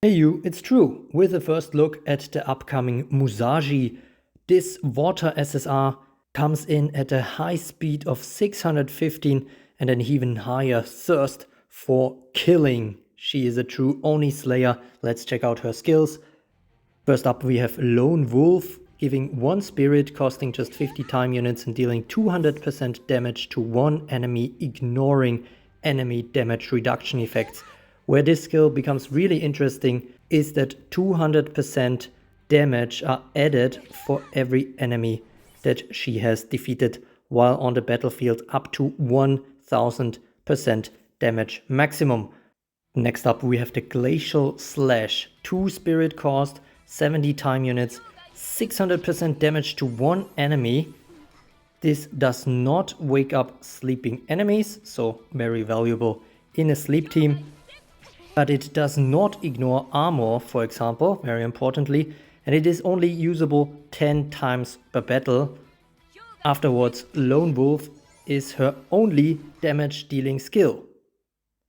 Hey you, it's true. With a first look at the upcoming Musashi, this water SSR comes in at a high speed of 615 and an even higher thirst for killing. She is a true Oni Slayer. Let's check out her skills. First up we have Lone Wolf, giving 1 spirit, costing just 50 time units and dealing 200% damage to one enemy, ignoring enemy damage reduction effects. Where this skill becomes really interesting is that 200% damage are added for every enemy that she has defeated while on the battlefield, up to 1000% damage maximum. Next up we have the Glacial Slash, 2 spirit cost, 70 time units, 600% damage to one enemy. This does not wake up sleeping enemies, so very valuable in a sleep team. But it does not ignore armor, for example, very importantly, and it is only usable 10 times per battle. Afterwards, Lone Wolf is her only damage dealing skill.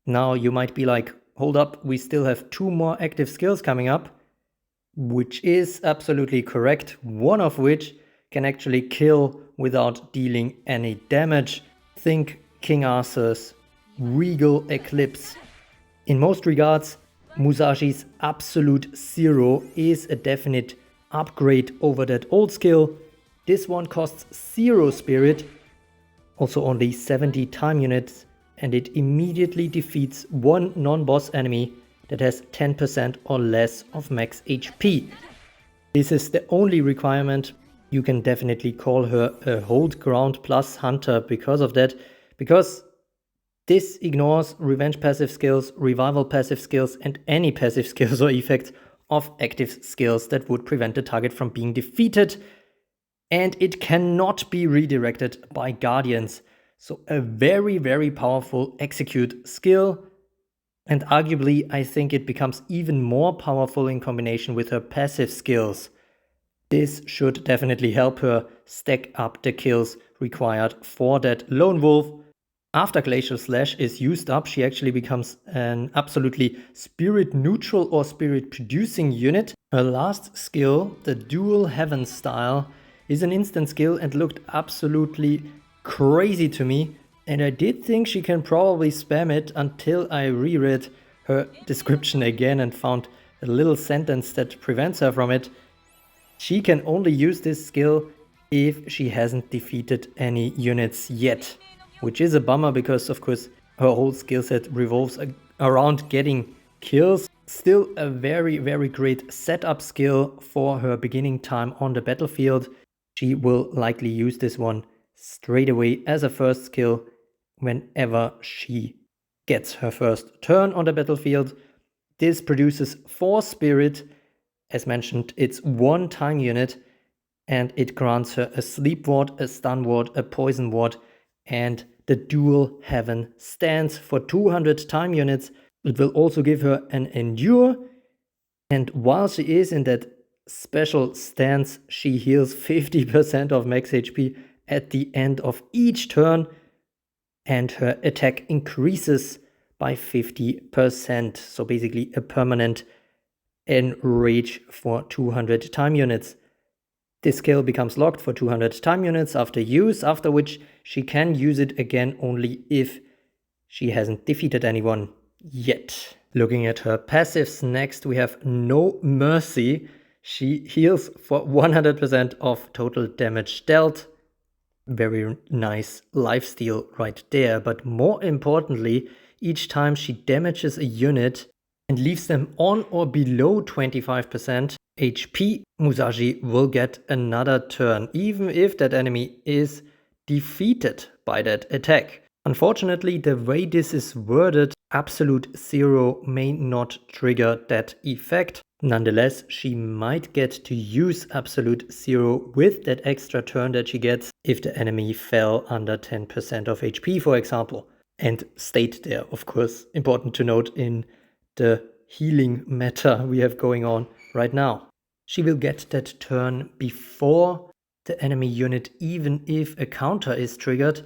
Now you might be like, hold up, we still have 2 more active skills coming up, which is absolutely correct, one of which can actually kill without dealing any damage. Think King Arthur's Regal Eclipse. In most regards, Musashi's Absolute Zero is a definite upgrade over that old skill. This one costs 0 spirit, also only 70 time units, and it immediately defeats one non-boss enemy that has 10% or less of max HP. This is the only requirement. You can definitely call her a hold ground plus hunter because of that, because this ignores revenge passive skills, revival passive skills, and any passive skills or effects of active skills that would prevent the target from being defeated. And it cannot be redirected by guardians. So a very, very powerful execute skill. And arguably, I think it becomes even more powerful in combination with her passive skills. This should definitely help her stack up the kills required for that Lone Wolf. After Glacial Slash is used up, she actually becomes an absolutely spirit neutral or spirit producing unit. Her last skill, the Dual Heaven style, is an instant skill and looked absolutely crazy to me. And I did think she can probably spam it until I reread her description again and found a little sentence that prevents her from it. She can only use this skill if she hasn't defeated any units yet. Which is a bummer because, of course, her whole skill set revolves around getting kills. Still a very, very great setup skill for her beginning time on the battlefield. She will likely use this one straight away as a first skill whenever she gets her first turn on the battlefield. This produces 4 spirit. As mentioned, it's 1 time unit, and it grants her a sleep ward, a stun ward, a poison ward, and the Dual Heaven stance for 200 time units. It will also give her an Endure, and while she is in that special stance, she heals 50% of max HP at the end of each turn, and her attack increases by 50%. So basically a permanent enrage for 200 time units. This skill becomes locked for 200 time units after use, after which she can use it again only if she hasn't defeated anyone yet. Looking at her passives next, we have No Mercy. She heals for 100% of total damage dealt. Very nice lifesteal right there, but more importantly, each time she damages a unit and leaves them on or below 25% HP, Musashi will get another turn, even if that enemy is defeated by that attack. Unfortunately, the way this is worded, Absolute Zero may not trigger that effect. Nonetheless, she might get to use Absolute Zero with that extra turn that she gets if the enemy fell under 10% of HP, for example. And stayed there, of course, important to note in the healing meta we have going on right now. She will get that turn before the enemy unit, even if a counter is triggered.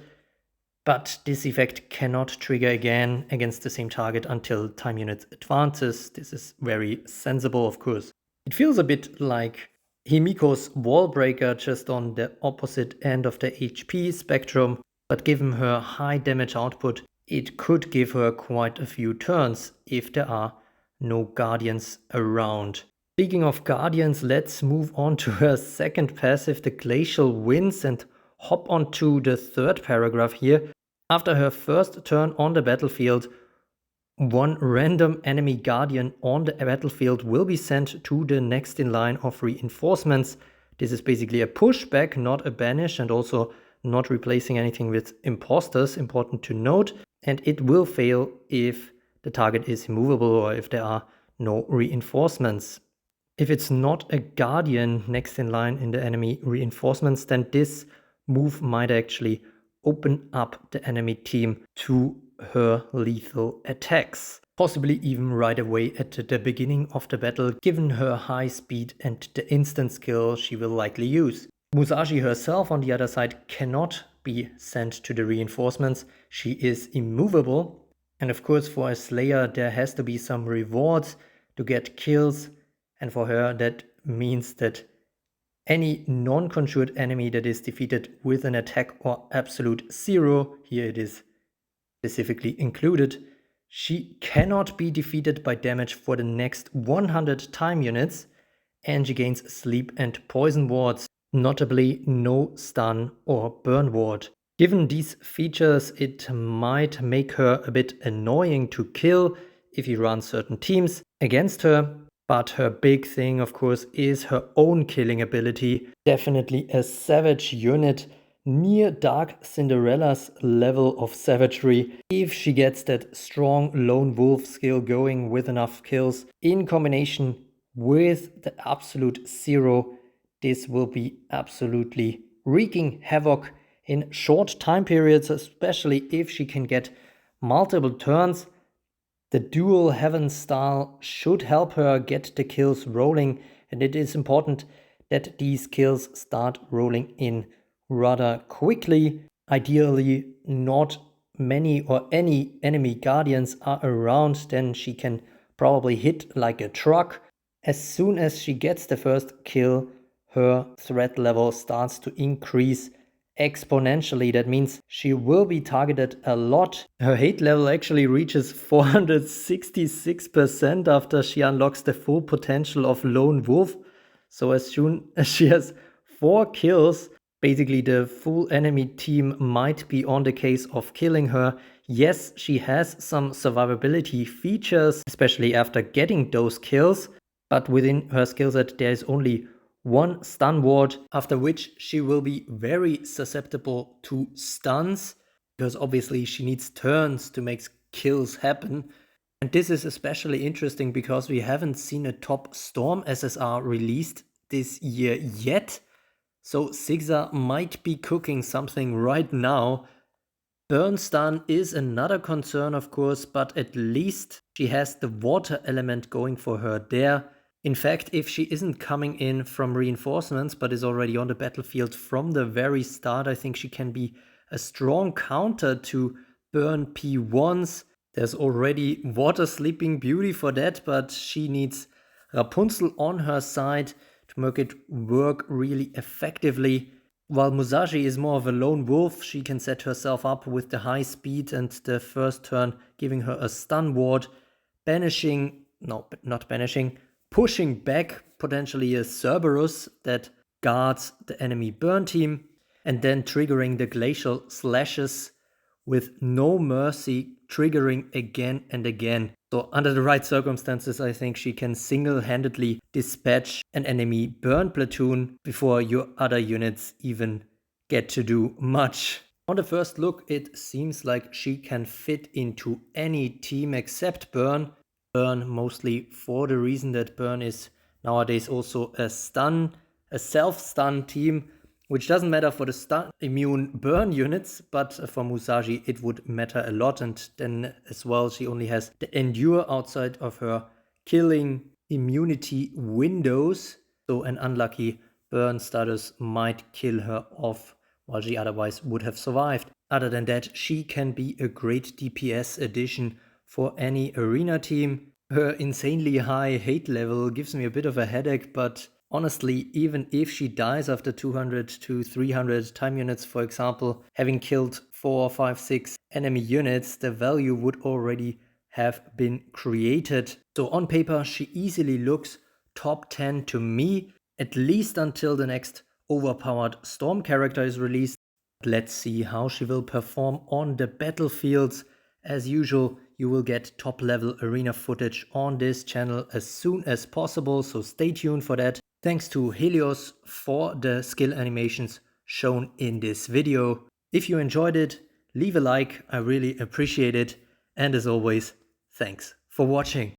but this effect cannot trigger again against the same target until time unit advances. This is very sensible, of course. It feels a bit like Himiko's Wall Breaker, just on the opposite end of the HP spectrum, but given her high damage output, it could give her quite a few turns if there are no guardians around. Speaking of guardians, let's move on to her second passive, the Glacial Winds, and hop onto the third paragraph here. After her first turn on the battlefield, one random enemy guardian on the battlefield will be sent to the next in line of reinforcements. This is basically a pushback, not a banish, and also not replacing anything with imposters, important to note. And it will fail if the target is immovable or if there are no reinforcements. If it's not a guardian next in line in the enemy reinforcements, then this move might actually open up the enemy team to her lethal attacks. Possibly even right away at the beginning of the battle, given her high speed and the instant skill she will likely use. Musashi herself, on the other side, cannot be sent to the reinforcements. She is immovable. And of course, for a Slayer, there has to be some rewards to get kills. And for her, that means that any non-conjured enemy that is defeated with an attack or absolute zero, here it is specifically included, she cannot be defeated by damage for the next 100 time units, and she gains sleep and poison wards, notably no stun or burn ward. Given these features, it might make her a bit annoying to kill if you run certain teams against her. But her big thing, of course, is her own killing ability. Definitely a savage unit, near Dark Cinderella's level of savagery. If she gets that strong lone wolf skill going with enough kills, in combination with the absolute zero, this will be absolutely wreaking havoc in short time periods, especially if she can get multiple turns. The dual heaven style should help her get the kills rolling, and it is important that these kills start rolling in rather quickly. Ideally, not many or any enemy guardians are around, then she can probably hit like a truck. As soon as she gets the first kill, her threat level starts to increase exponentially. That means she will be targeted a lot. Her hate level actually reaches 466% after she unlocks the full potential of Lone Wolf. So as soon as she has 4 kills, basically the full enemy team might be on the case of killing her. Yes, she has some survivability features, especially after getting those kills, but within her skillset there is only one stun ward, after which she will be very susceptible to stuns, because obviously she needs turns to make kills happen. And this is especially interesting because we haven't seen a top Storm SSR released this year yet. So Sigza might be cooking something right now. Burn stun is another concern, of course, but at least she has the water element going for her there. In fact, if she isn't coming in from reinforcements but is already on the battlefield from the very start, I think she can be a strong counter to burn P1s. There's already Water Sleeping Beauty for that, but she needs Rapunzel on her side to make it work really effectively. While Musashi is more of a lone wolf, she can set herself up with the high speed and the first turn giving her a stun ward, pushing back potentially a Cerberus that guards the enemy burn team, and then triggering the glacial slashes with no mercy, triggering again and again. So under the right circumstances, I think she can single-handedly dispatch an enemy burn platoon before your other units even get to do much. On the first look, it seems like she can fit into any team except Burn. Burn mostly for the reason that Burn is nowadays also a self-stun team, which doesn't matter for the stun immune burn units, but for Musashi it would matter a lot. And then as well, she only has the endure outside of her killing immunity windows, so an unlucky burn status might kill her off while she otherwise would have survived. Other than that, she can be a great DPS addition for any arena team. Her insanely high hate level gives me a bit of a headache, but honestly, even if she dies after 200 to 300 time units, for example, having killed 4, 5, 6 enemy units, the value would already have been created. So on paper, she easily looks top 10 to me, at least until the next overpowered Storm character is released. Let's see how she will perform on the battlefields. As usual, you will get top level arena footage on this channel as soon as possible, so stay tuned for that. Thanks to Helios for the skill animations shown in this video. If you enjoyed it, leave a like, I really appreciate it. And as always, thanks for watching.